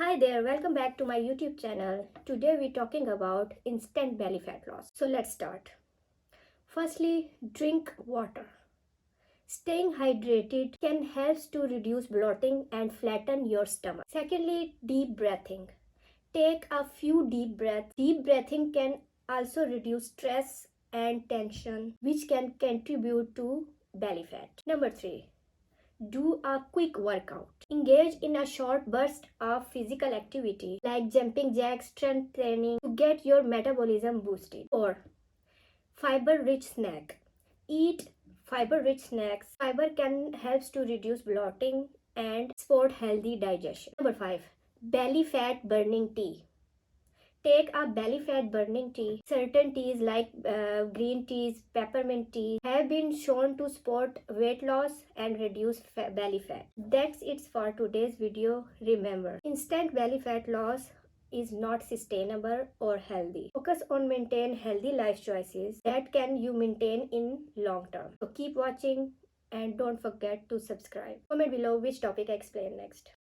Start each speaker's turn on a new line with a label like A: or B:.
A: Hi there, welcome back to my YouTube channel. Today we're talking about instant belly fat loss. So let's start. Firstly, drink water. Staying hydrated can help to reduce bloating and flatten your stomach. Secondly, deep breathing. Take a few deep breaths. Deep breathing can also reduce stress and tension, which can contribute to belly fat. Number 3, do a quick workout. Engage in a short burst of physical activity like jumping jacks, strength training to get your metabolism boosted. Or fiber rich snack. Eat fiber rich snacks. Fiber can help to reduce bloating and support healthy digestion. Number 5, belly fat burning tea. Take a belly fat burning tea. Certain teas like green teas, peppermint tea have been shown to support weight loss and reduce belly fat. That's it for today's video. Remember, instant belly fat loss is not sustainable or healthy. Focus on maintain healthy life choices that can you maintain in long term. So keep watching and don't forget to subscribe. Comment below which topic I explain next.